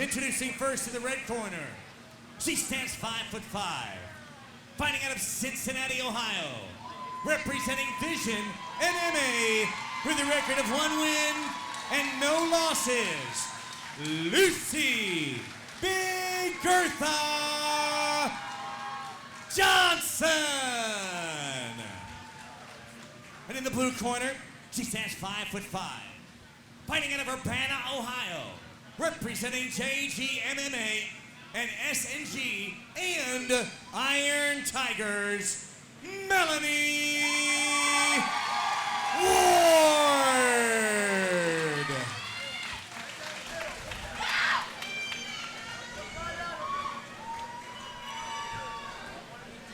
Introducing first to the red corner. She stands 5'5", fighting out of Cincinnati, Ohio, representing Vision MMA with a record of 1 win and no losses, Lucy Big Bertha Johnston. And in the blue corner, she stands 5'5", fighting out of Urbana, Ohio, representing JG MMA and SNG and Iron Tigers, Melany Ward.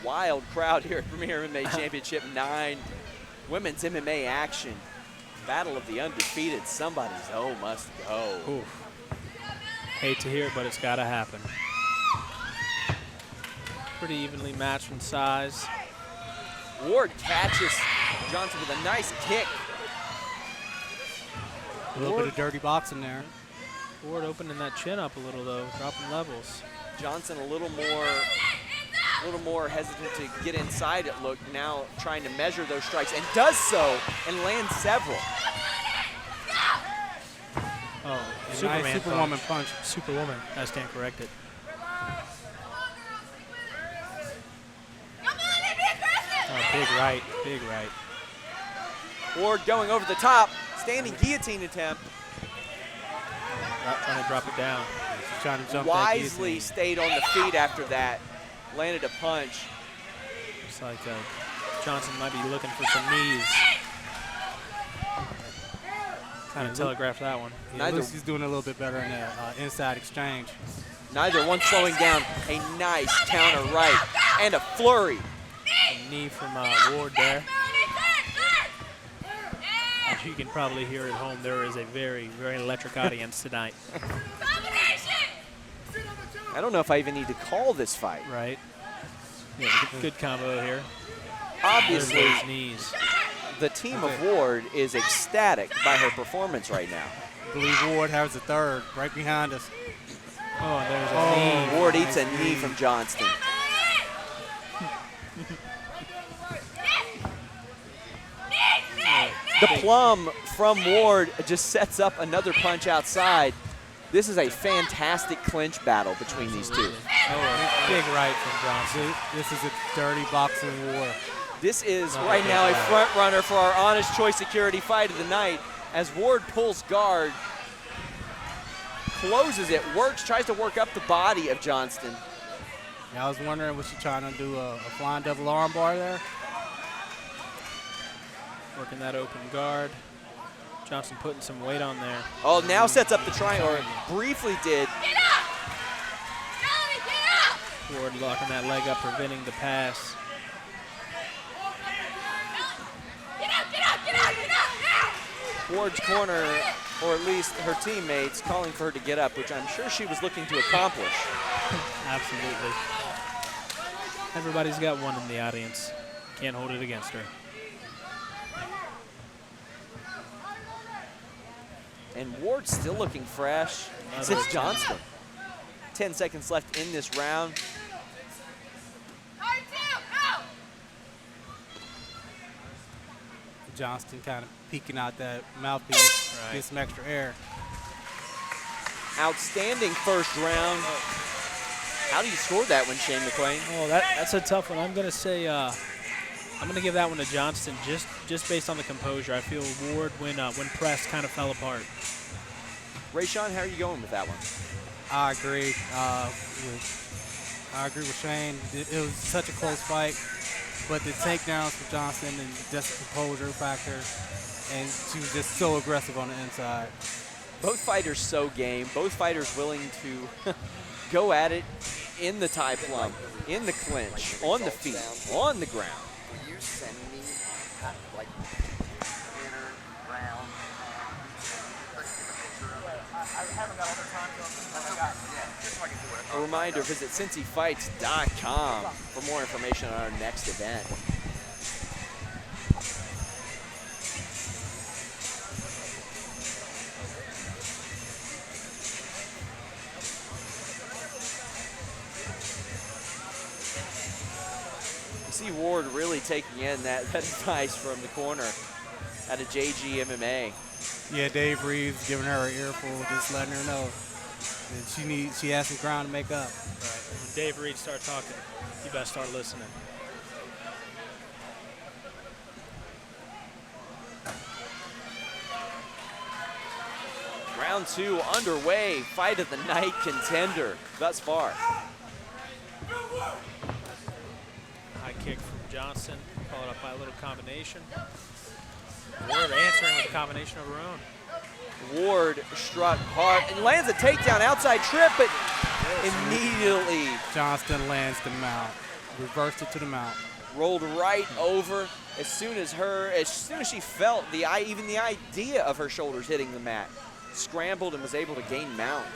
Wild crowd here at Premier MMA Championship 9. Women's MMA action. Battle of the undefeated. Somebody's must go. Oof. Hate to hear it, but it's got to happen. Pretty evenly matched in size. Ward catches Johnston with a nice kick. A little bit of dirty boxing there. Ward opening that chin up a little though, dropping levels. Johnston a little more hesitant to get inside it. Look, now trying to measure those strikes and does so and lands several. Oh, Nice Superwoman punch. Superwoman, I stand corrected. Oh, big right, big right. Ward going over the top, standing guillotine attempt. Trying to drop it down. Trying to jump Wisely stayed on the feet after that. Landed a punch. Looks like Johnson might be looking for some knees. Kind of telegraphed that one. Lucy's doing a little bit better in the inside exchange. Neither one slowing down. A nice counter right and a flurry. A knee from Ward there. As you can probably hear at home, there is a very, very electric audience tonight. I don't know if I even need to call this fight. Right. Yeah, good combo here. Obviously, those knees. The team of Ward is ecstatic by her performance right now. I believe Ward has a third right behind us. Oh, and there's a knee. Ward eats a knee from Johnston. The plum from Ward just sets up another punch outside. This is a fantastic clinch battle between these two. Oh, big right from Johnston. This is a dirty boxing war. This is right now a front runner for our Honest Choice Security fight of the night as Ward pulls guard, closes it, tries to work up the body of Johnston. Yeah, I was wondering, was she trying to do a flying double arm bar there? Working that open guard. Johnston putting some weight on there. Oh, now sets up the triangle, or briefly did. Ward locking that leg up, preventing the pass. Ward's corner, or at least her teammates, calling for her to get up, which I'm sure she was looking to accomplish. Absolutely. Everybody's got one in the audience. Can't hold it against her. And Ward's still looking fresh since Johnston. 10 seconds left in this round. Johnston kind of peeking out that mouthpiece, get some extra air. Outstanding first round. How do you score that one, Shane McClain? Oh, that's a tough one. I'm gonna say I'm gonna give that one to Johnston just based on the composure. I feel Ward when pressed kind of fell apart. Rayshawn, how are you going with that one? I agree. I agree with Shane. It was such a close fight, but the takedowns for Johnston and just the composure factor, and she was just so aggressive on the inside. Both fighters so game. Both fighters willing to go at it in the tie plum, in the clinch, on the feet, on the ground. Will you send me like dinner, round? I haven't got all the time. A reminder, visit CincyFights.com for more information on our next event. Ward really taking in that advice from the corner out of JG MMA. Yeah, Dave Reeves giving her an earful, just letting her know that she has some ground to make up. Right. When Dave Reed starts talking, you better start listening. Round 2 underway. Fight of the night contender thus far. High kick from Johnston, followed up by a little combination. Ward answering with a combination of her own. Ward struck hard and lands a takedown outside trip, but immediately Johnston lands the mount, reversed it to the mount. rolled right over as soon as she felt even the idea of her shoulders hitting the mat. Scrambled and was able to gain mount.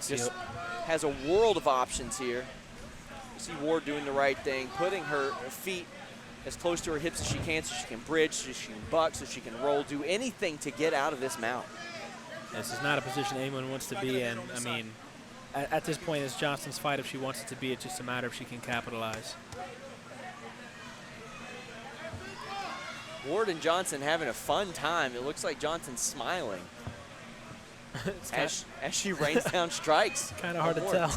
Just has a world of options here. You see Ward doing the right thing, putting her feet as close to her hips as she can so she can bridge, so she can buck, so she can roll, do anything to get out of this mount. This is not a position anyone wants to be in. I mean, at this point, it's Johnston's fight if she wants it to be. It's just a matter if she can capitalize. Ward and Johnston having a fun time. It looks like Johnston's smiling as she rains down strikes. Kind of hard to tell.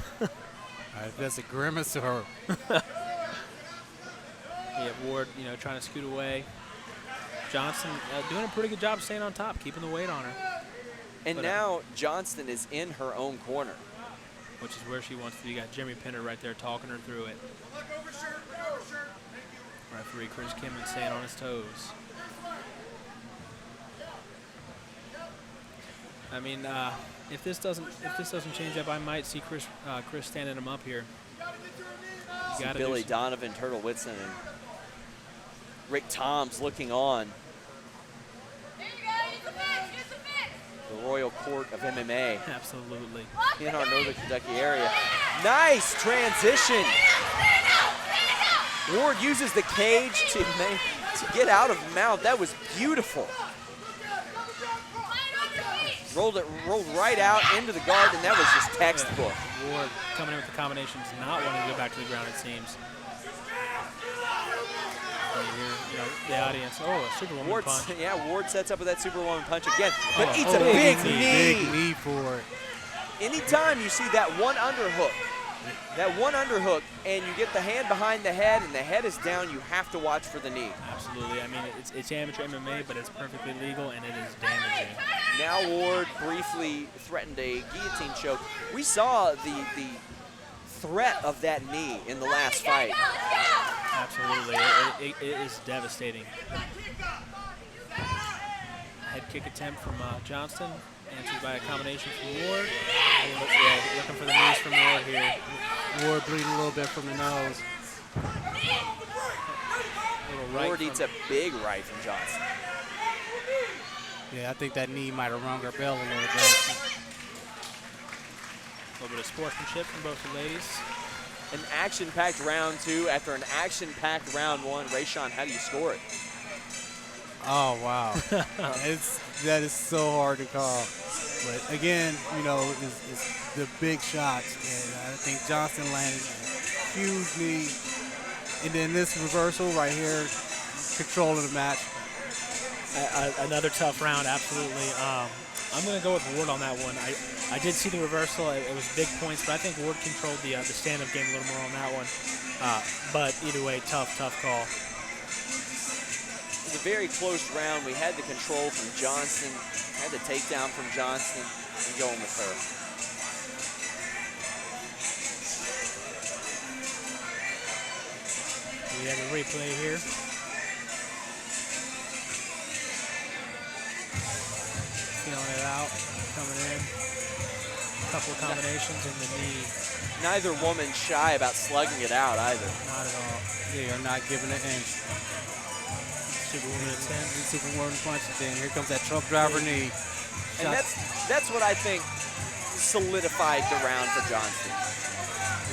That's a grimace to her. Yeah, Ward, trying to scoot away. Johnston doing a pretty good job staying on top, keeping the weight on her. And now Johnston is in her own corner, which is where she wants to be. You got Jimmy Pinner right there talking her through it. Referee Chris Kimmon staying on his toes. I mean, if this doesn't change up, I might see Chris standing him up here. Billy Donovan, Turtle Whitson, and Rick Toms looking on. The Royal Court of MMA. Absolutely. In our Northern Kentucky area. Nice transition. Ward uses the cage to get out of mount. That was beautiful. Rolled right out into the guard, and that was just textbook. Yeah. Ward coming in with the combinations, not wanting to go back to the ground, it seems. The audience, a Superwoman punch. Yeah, Ward sets up with that Superwoman punch again, but eats a big knee. Big knee for it. Anytime you see that one underhook, and you get the hand behind the head and the head is down, you have to watch for the knee. Absolutely. I mean, it's amateur MMA, but it's perfectly legal, and it is damaging. Now Ward briefly threatened a guillotine choke. We saw the threat of that knee in the last fight. Absolutely. It is devastating. Head kick attempt from Johnston, answered by a combination from Ward. Looking for the knees from Ward here. Ward bleeding a little bit from the nose. Ward eats a big right from Johnston. Yeah, I think that knee might have rung her bell a little bit. A little bit of sportsmanship from both the ladies. An action-packed round 2 after an action-packed round 1. Rayshawn, how do you score it? Oh, wow. That is so hard to call. But again, it's the big shots. And I think Johnston landed a huge knee. And then this reversal right here, control of the match. Another tough round, absolutely. I'm going to go with Ward on that one. I did see the reversal. It was big points, but I think Ward controlled the stand-up game a little more on that one. But either way, tough call. It was a very close round. We had the control from Johnston, had the takedown from Johnston, and going with her. We have a replay here. Feeling it out, coming in. A couple of combinations in the knee. Neither woman shy about slugging it out either. Not at all. They are not giving an inch. Superwoman attempt. Superwoman punch. Then here comes that truck driver knee. And that's what I think solidified the round for Johnston.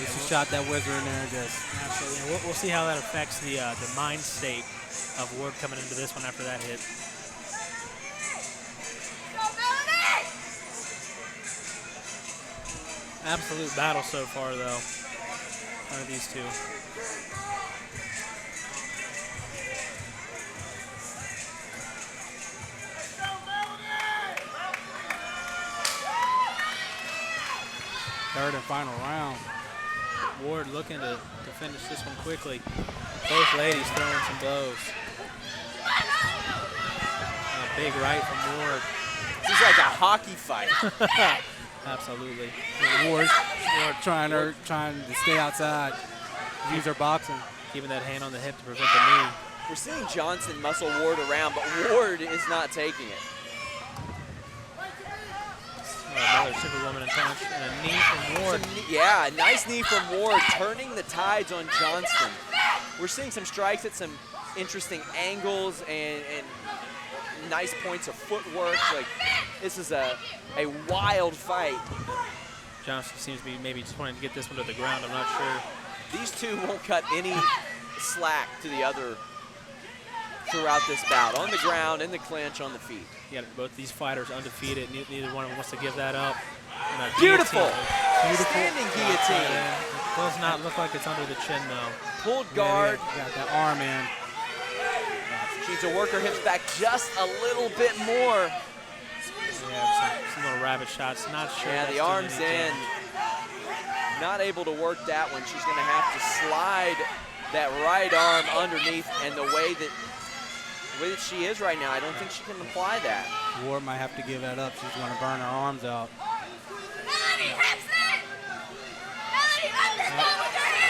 She shot that wizard in there. Just absolutely. And we'll see how that affects the mind state of Ward coming into this one after that hit. Absolute battle so far, though, out of these two. third and final round. Ward looking to finish this one quickly. Both ladies throwing some blows. A big right from Ward. This is like a hockey fight. Absolutely. Ward trying to stay outside, use her boxing. Keeping that hand on the hip to prevent the knee. We're seeing Johnston muscle Ward around, but Ward is not taking it. Another Superwoman punch and a knee from Ward. Yeah, a nice knee from Ward, turning the tides on Johnston. We're seeing some strikes at some interesting angles and nice points of footwork. Like, this is a wild fight. Johnston seems to be maybe just wanting to get this one to the ground. I'm not sure. These two won't cut any slack to the other throughout this bout. On the ground, in the clinch, on the feet. Yeah, both these fighters undefeated. Neither one of them wants to give that up. And a Beautiful. Beautiful. Standing guillotine. It does not look like it's under the chin, though. Pulled guard. Got that arm in. She needs to work her hips back just a little bit more. Yeah, some little rabbit shots. Not sure. Yeah, the arm's in. Not able to work that one. She's going to have to slide that right arm underneath, and the way that she is right now, I don't think she can apply that. Ward might have to give that up. She's going to burn her arms out.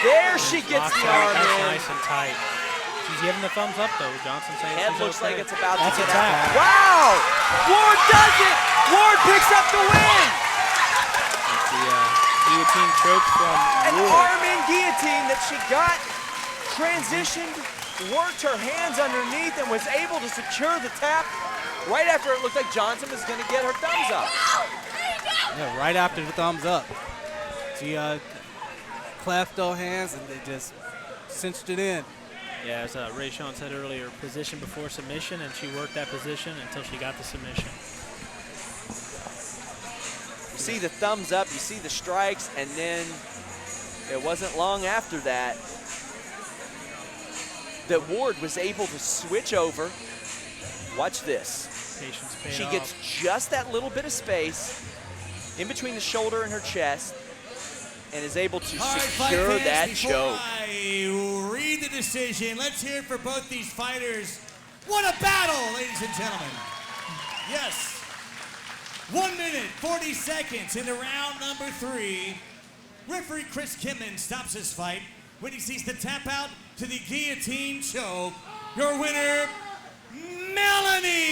There she gets the arm That's in. nice and tight. She's giving the thumbs up, though. Johnson saying Head she's looks okay. like it's about That's to a get out. tap. Wow! Ward does it! Ward picks up the win! It's the guillotine choke from An Ward. arm-in guillotine that she got, transitioned, worked her hands underneath, and was able to secure the tap right after it looked like Johnson was going to get her thumbs up. Yeah, right after the thumbs up. She clasped her hands and they just cinched it in. Yeah, as Ray Sean said earlier, position before submission, and she worked that position until she got the submission. You see the thumbs up, you see the strikes, and then it wasn't long after that that Ward was able to switch over. Watch this. Patience paid She off. gets just that little bit of space in between the shoulder and her chest and is able to All right, fight secure fans, that before choke. I read the decision, let's hear it for both these fighters. What a battle, ladies and gentlemen. Yes. 1 minute, 40 seconds into round number 3. Referee Chris Kimman stops his fight when he sees the tap out to the guillotine choke. Your winner, Melany!